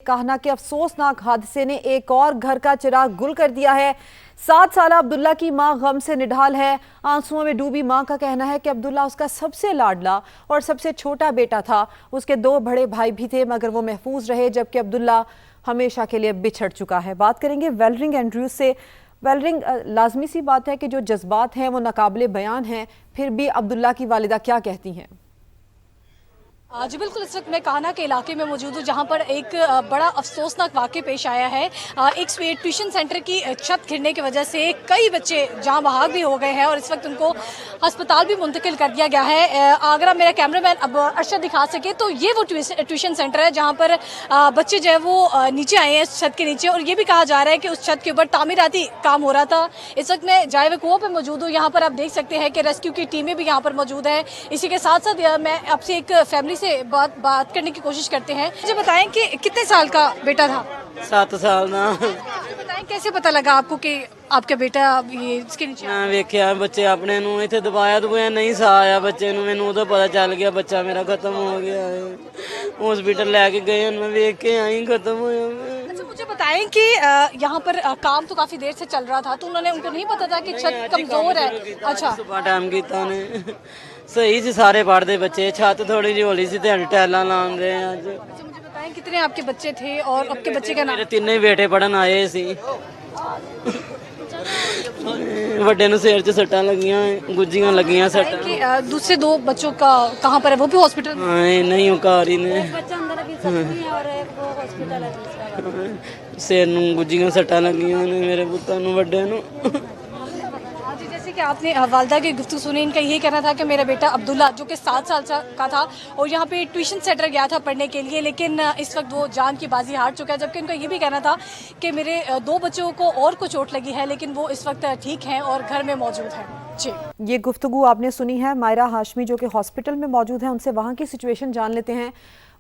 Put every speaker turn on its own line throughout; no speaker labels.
काहना के अफसोसनाक हादसे ने एक और घर का चिराग गुल कर दिया है। 7 साल अब्दुल्ला की मां गम से निढाल है। आंसुओं में डूबी मां का कहना है कि अब्दुल्ला उसका सबसे लाडला और सबसे छोटा बेटा था। उसके 2 बड़े भाई भी थे मगर वो महफूज रहे, जबकि अब्दुल्ला हमेशा के लिए बिछड़ चुका है। बात करेंगे वेलरिंग एंड्रयूज से। वेलरिंग, लाजमी सी बात है कि जो जज्बात हैं वो नाकाबिले बयान हैं, फिर भी अब्दुल्ला की वालिदा क्या कहती हैं?
जी बिल्कुल, इस वक्त मैं कान्हा के इलाके में मौजूद हूँ जहाँ पर एक बड़ा अफसोसनाक वाक़या पेश आया है। एक ट्यूशन सेंटर की छत गिरने की वजह से कई बच्चे जहाँ बहाक भी हो गए हैं और इस वक्त उनको अस्पताल भी मुंतकिल कर दिया गया है। अगर मेरा कैमरामैन अब अरशद दिखा सके तो ये वो ट्यूशन सेंटर है जहाँ पर बच्चे जो है वो नीचे आए हैं छत के नीचे, और ये भी कहा जा रहा है कि उस छत के ऊपर तामीराती काम हो रहा था। इस वक्त मैं जाए कुओं पर मौजूद हूँ। यहाँ पर आप देख सकते हैं कि रेस्क्यू की टीमें भी यहाँ पर मौजूद है। इसी के साथ साथ मैं आपसे एक फैमिली से बात करने की कोशिश करते हैं। मुझे बताएं कि कितने साल का बेटा था?
7 साल ना।
बताएं कैसे पता लगा आपको कि आपका बेटा ये इसके नीचे?
मैं वेख्या बच्चे अपने ਨੂੰ ਇੱਥੇ ਦਬਾਇਆ ਦਬਾਇਆ ਨਹੀਂ ਸਾ ਆਇਆ ਬੱਚੇ ਨੂੰ। ਮੈਨੂੰ ਉਦੋਂ ਪਤਾ ਚੱਲ ਗਿਆ ਬੱਚਾ ਮੇਰਾ ਖਤਮ ਹੋ ਗਿਆ ਹੈ। हॉस्पिटल लेके गए और मैं वेख के आई खत्म होया।
अच्छा, मुझे बताएं कि यहाँ पर काम तो काफी देर से चल रहा था, तो उनको नहीं पता था कि छत कमजोर है? अच्छा,
सुबह टाइम ਕੀਤਾ ਨੇ सही जी, सारे पढ़ते बच्चे। छत थोड़ी जी होली सी ते टाइलां लाਉਂਦੇ ਅੱਜ।
अच्छा, मुझे बताएं कितने आपके बच्चे थे और आपके बच्चे का नाम?
ਮੇਰੇ ਤਿੰਨੇ ਹੀ ਬੇਟੇ ਪੜਨ ਆਏ ਸੀ। ਵੱਡੇ ਨੂੰ ਸਿਰ 'ਚ ਸੱਟਾਂ ਲੱਗੀਆਂ, ਗੁੱਜੀਆਂ ਲੱਗੀਆਂ ਸੱਟਾਂ।
कि दूसरे 2 बच्चों का कहाँ पर है? वो भी हॉस्पिटल में?
ਹਾਂ ਨਹੀਂ ਉਹ ਘਰ ਹੀ ਨੇ।
बच्चा अंदर अभी जख्मी है और एक वो हॉस्पिटल है दूसरा।
ਸਿਰ ਨੂੰ ਗੁੱਜੀਆਂ ਸੱਟਾਂ ਲੱਗੀਆਂ ਨੇ ਮੇਰੇ ਪੁੱਤਾਂ ਨੂੰ ਵੱਡੇ ਨੂੰ।
जी, जैसे कि आपने वालदा की गुफ्तगू सुनी, इनका यही कहना था कि मेरा बेटा अब्दुल्ला जो कि 7 साल का था और यहाँ पे ट्यूशन सेंटर गया था पढ़ने के लिए, लेकिन इस वक्त वो जान की बाजी हार चुका है। जबकि इनका ये भी कहना था कि मेरे 2 बच्चों को और को चोट लगी है, लेकिन वो इस वक्त ठीक हैं और घर में मौजूद हैं। जी,
ये गुफ्तगू आपने सुनी है माहिरा हाशमी जो कि हॉस्पिटल में मौजूद है। उनसे वहाँ की सिचुएशन जान लेते हैं।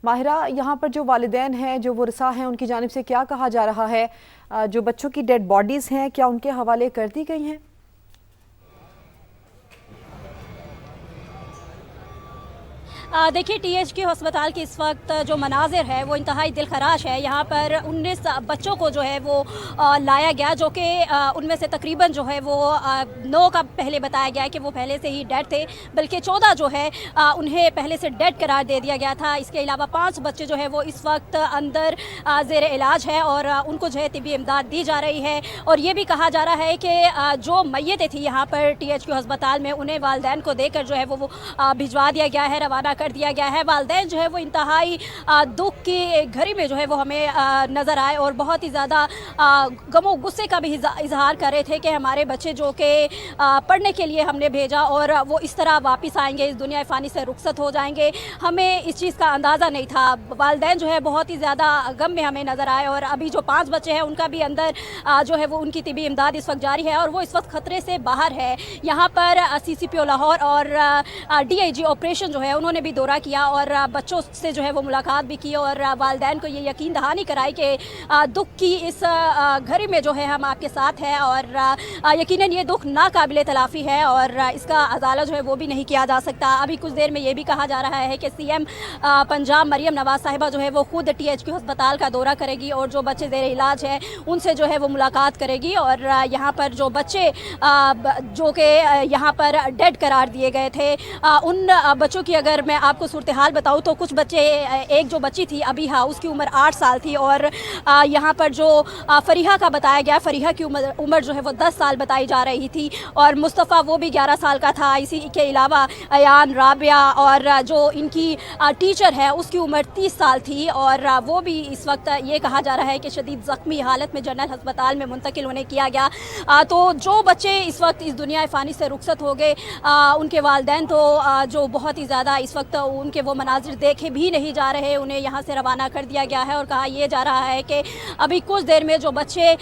माहिरा, यहाँ पर जो वालिदैन हैं, जो वरसा हैं, उनकी जानिब से क्या कहा जा रहा है? जो बच्चों की डेड बॉडीज़ हैं क्या उनके हवाले कर दी गई हैं?
देखिए, THQ अस्पताल के इस वक्त जो मनाजिर है वो इंतहाई दिलखराश है। यहाँ पर 19 बच्चों को जो है वो लाया गया, जो कि उनमें से तकरीबन जो है वो 9 का पहले बताया गया कि वो पहले से ही डेड थे, बल्कि 14 जो है उन्हें पहले से डेड करार दे दिया गया था। इसके अलावा 5 बच्चे जो है वो इस वक्त अंदर ज़ेर इलाज है और उनको जो है तिबी इमदाद दी जा रही है। और ये भी कहा जा रहा है कि जो मैयतें थी यहाँ पर THQ अस्पताल में, उन्हें वालिदैन को देकर जो है वो भिजवा दिया गया है, रवाना कर दिया गया है। वालिदैन जो है वो इंतहाई दुख की घड़ी में जो है वो हमें नज़र आए और बहुत ही ज़्यादा गमो गुस्से का भी इजहार कर रहे थे कि हमारे बच्चे जो कि पढ़ने के लिए हमने भेजा और वो इस तरह वापस आएंगे, इस दुनिया फ़ानी से रुखसत हो जाएंगे। हमें इस चीज़ का अंदाज़ा नहीं था। वालिदैन जो है बहुत ही ज़्यादा गम में हमें नज़र आए और अभी जो 5 बच्चे हैं उनका भी अंदर जो है वो उनकी तिबी इमदाद इस वक्त जारी है और वो इस वक्त ख़तरे से बाहर है। यहाँ पर CCPO लाहौर और DIG ऑपरेशन जो है उन्होंने भी दौरा किया और बच्चों से जो है वो मुलाकात भी की और वालिदैन को ये यकीन दहानी कराई कि दुख की इस घड़ी में जो है हम आपके साथ हैं और यकीनन ये दुख नाकाबिले तलाफ़ी है और इसका अजाला जो है वो भी नहीं किया जा सकता। अभी कुछ देर में ये भी कहा जा रहा है कि CM पंजाब मरियम नवाज साहिबा जो है वो खुद THQ अस्पताल का दौरा करेगी और जो बच्चे ज़ेर इलाज है उनसे जो है वो मुलाकात करेगी और यहाँ पर जो बच्चे जो कि यहाँ पर डेड करार दिए गए थे, उन बच्चों की अगर मैं आपको सूरत हाल बताऊँ तो कुछ बच्चे, एक जो बच्ची थी अबीहा, उसकी उम्र 8 साल थी और यहाँ पर जो फरीहा का बताया गया, फरीहा की उम्र जो है वो 10 साल बताई जा रही थी और मुस्तफ़ा वो भी 11 साल का था। इसी के अलावा अयान, राबिया और जो इनकी टीचर है उसकी उम्र 30 साल थी और वो भी इस वक्त ये कहा जा रहा है कि शदीद ज़ख्मी हालत में जनरल अस्पताल में मुंतकिल उन्हें किया गया। तो जो बच्चे इस वक्त इस दुनिया फ़ानी से रुखसत हो गए, उनके वालिदैन तो जो बहुत ही ज़्यादा इस वक्त उनके वो मनाजिर देखे भी नहीं जा रहे, उन्हें यहाँ से रवाना कर दिया गया है और कहा यह जा रहा है कि अभी कुछ देर में जो बच्चे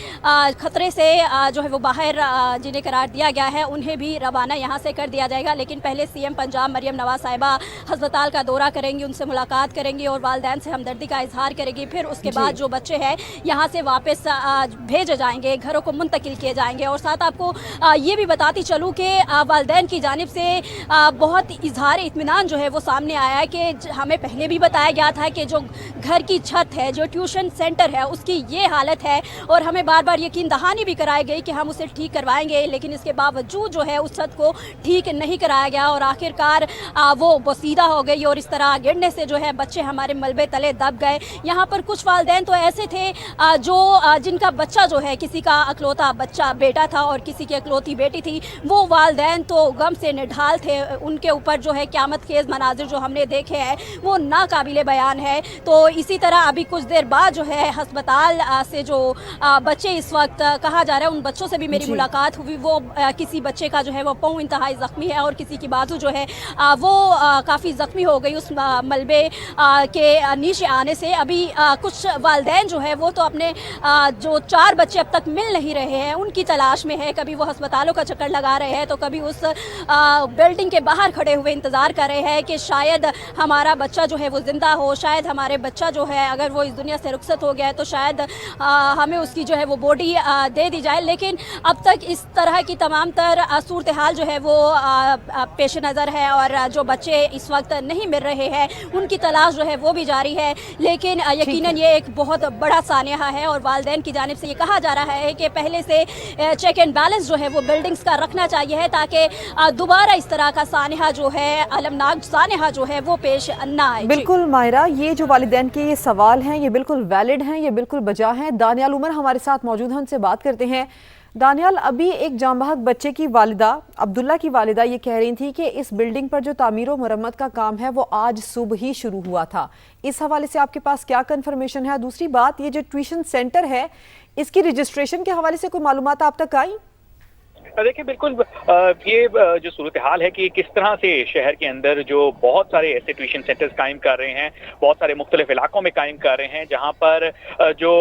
ख़तरे से जो है वो बाहर जिन्हें करार दिया गया है उन्हें भी रवाना यहाँ से कर दिया जाएगा। लेकिन पहले CM पंजाब मरियम नवाज साहिबा अस्पताल का दौरा करेंगी, उनसे मुलाकात करेंगी और वालिदैन से हमदर्दी का इजहार करेगी। फिर उसके बाद जो बच्चे हैं यहाँ से वापस भेजे जाएंगे, घरों को मुंतकिल किए जाएंगे। और साथ आपको ये भी बताती चलूँ कि वालिदैन की जानिब से बहुत इजहार इत्मीनान जो है वो सामने आया है कि हमें पहले भी बताया गया था कि जो घर की छत है, जो ट्यूशन सेंटर है, उसकी ये हालत है और हमें बार बार यकीन दहानी भी कराई गई कि हम उसे ठीक करवाएंगे, लेकिन इसके बावजूद जो है उस छत को ठीक नहीं कराया गया और आखिरकार वो बोसीदा हो गई और इस तरह गिरने से जो है बच्चे हमारे मलबे तले दब गए। यहाँ पर कुछ वालिदैन तो ऐसे थे जिनका बच्चा जो है, किसी का अकलौता बच्चा बेटा था और किसी की अकलौती बेटी थी, वो वालिदैन तो गम से निढाल थे। उनके ऊपर जो है क़यामत खेज़ मनाजिर जो हमने देखे हैं वो नाकाबिले बयान है। तो इसी तरह अभी कुछ देर बाद जो है अस्पताल से जो बच्चे इस वक्त कहा जा रहा है, उन बच्चों से भी मेरी मुलाकात हुई। वो किसी बच्चे का जो है वो पाँव इंतहाई ज़ख्मी है और किसी की बाजू जो है वो काफ़ी ज़ख्मी हो गई उस मलबे के नीचे आने से। अभी कुछ वालिदैन जो है वो तो अपने जो 4 बच्चे अब तक मिल नहीं रहे हैं उनकी तलाश में है। कभी वो अस्पतालों का चक्कर लगा रहे हैं तो कभी उस बिल्डिंग के बाहर खड़े हुए इंतज़ार कर रहे हैं कि शायद हमारा बच्चा जो है वो ज़िंदा हो, शायद हमारे बच्चा जो है अगर वो इस दुनिया से रुखसत हो गया है तो शायद हमें उसकी जो है वो बॉडी दे दी जाए। लेकिन अब तक इस तरह की तमाम तर सूरत हाल जो है वो पेश नज़र है और जो बच्चे इस वक्त नहीं मिल रहे हैं उनकी तलाश जो है वो भी जारी है। लेकिन यकीनन ये एक बहुत बड़ा सानिया है और वालिदैन की जानिब से ये कहा जा रहा है कि पहले से चेक एंड बैलेंस जो है वो बिल्डिंग्स का रखना चाहिए है ताकि दोबारा इस तरह का सानिया जो है, अलमनाक सानिया जो है वो पेश ना आए।
बिल्कुल मायरा, ये जो वालिदैन के ये सवाल हैं ये बिल्कुल वैलिड हैं, ये बिल्कुल बजा हैं। दानियाल उमर हमारे साथ मौजूद हैं, उनसे बात करते हैं। दानियाल, अभी एक जांबहक बच्चे की वालिदा, अब्दुल्ला की वालिदा, ये कह रही थी कि इस बिल्डिंग पर जो तामीर और मरम्मत का काम है वो आज सुबह ही शुरू हुआ था। इस हवाले से आपके पास क्या कंफर्मेशन है? दूसरी बात, ये जो ट्यूशन सेंटर है इसकी रजिस्ट्रेशन के हवाले से कोई मालूमात आप तक आई?
देखिए बिल्कुल, ये जो सूरत हाल है कि किस तरह से शहर के अंदर जो बहुत सारे ऐसे ट्यूशन सेंटर्स कायम कर रहे हैं, बहुत सारे मुख्तलिफ इलाकों में कायम कर रहे हैं, जहां पर जो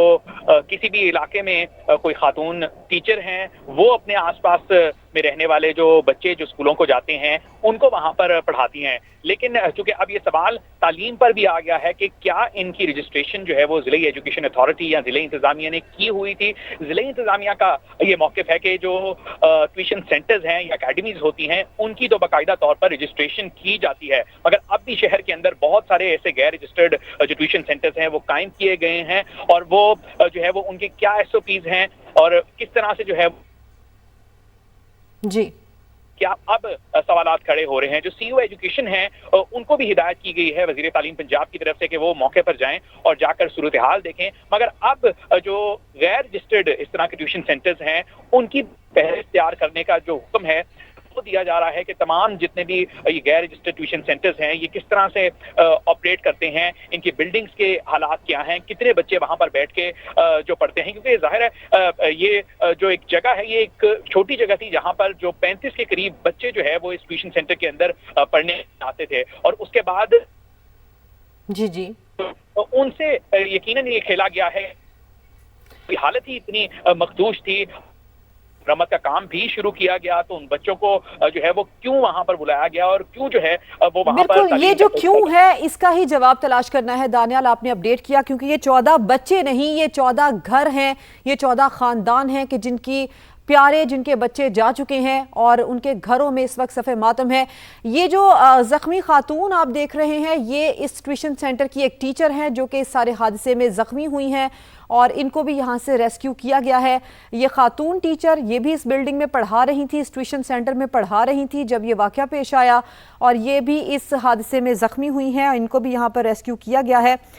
किसी भी इलाके में कोई खातून टीचर हैं वो अपने आसपास में रहने वाले जो बच्चे जो स्कूलों को जाते हैं उनको वहां पर पढ़ाती हैं। लेकिन चूंकि अब ये सवाल तालीम पर भी आ गया है कि क्या इनकी रजिस्ट्रेशन जो है वो ज़िले एजुकेशन अथॉरिटी या ज़िले इंतज़ामिया ने की हुई थी। ज़िले इंतज़ामिया का ये मौक़िफ़ है कि जो ट्यूशन सेंटर्स हैं या अकेडमीज होती हैं उनकी तो बाकायदा तौर पर रजिस्ट्रेशन की जाती है, मगर अब भी शहर के अंदर बहुत सारे ऐसे गैर रजिस्टर्ड जो ट्यूशन सेंटर्स हैं वो कायम किए गए हैं और वो जो है वो उनके क्या SOPs हैं और किस तरह से जो है
जी
क्या अब सवालात खड़े हो रहे हैं। जो CEO एजुकेशन है उनको भी हिदायत की गई है वज़ीर तालीम पंजाब की तरफ से कि वो मौके पर जाएं और जाकर सूरत हाल देखें, मगर अब जो गैर रजिस्टर्ड इस तरह के ट्यूशन सेंटर्स हैं उनकी फहरिस्त तैयार करने का जो हुक्म है वो दिया जा रहा है कि तमाम जितने भी ये गैर रजिस्टर्ड ट्यूशन सेंटर्स हैं ये किस तरह से ऑपरेट करते हैं, इनकी बिल्डिंग्स के हालात क्या हैं, कितने बच्चे वहां पर बैठ के जो पढ़ते हैं। क्योंकि जाहिर है ये जो एक जगह है ये एक छोटी जगह थी जहां पर जो 35 के करीब बच्चे जो है वो इस ट्यूशन सेंटर के अंदर पढ़ने आते थे और उसके बाद
जी
उनसे यकीनन ये खेला गया है। हालत ही इतनी मखदूश थी, मरम्मत का काम भी शुरू किया गया, तो उन बच्चों को जो है वो क्यों वहां पर बुलाया गया और क्यों जो है वो वहां पर
बिल्कुल ये जो क्यों है इसका ही जवाब तलाश करना है। दानियाल, आपने अपडेट किया क्योंकि ये 14 बच्चे नहीं, ये 14 घर हैं, ये 14 खानदान हैं कि जिनकी प्यारे जिनके बच्चे जा चुके हैं और उनके घरों में इस वक्त सफ़े मातम है। ये जो ज़ख्मी खातून आप देख रहे हैं ये इस ट्यूशन सेंटर की एक टीचर हैं जो कि इस सारे हादसे में ज़ख्मी हुई हैं और इनको भी यहाँ से रेस्क्यू किया गया है। ये खातून टीचर ये भी इस बिल्डिंग में पढ़ा रही थी, इस ट्यूशन सेंटर में पढ़ा रही थी जब ये वाक़या पेश आया और ये भी इस हादसे में ज़ख्मी हुई हैं, इनको भी यहाँ पर रेस्क्यू किया गया है।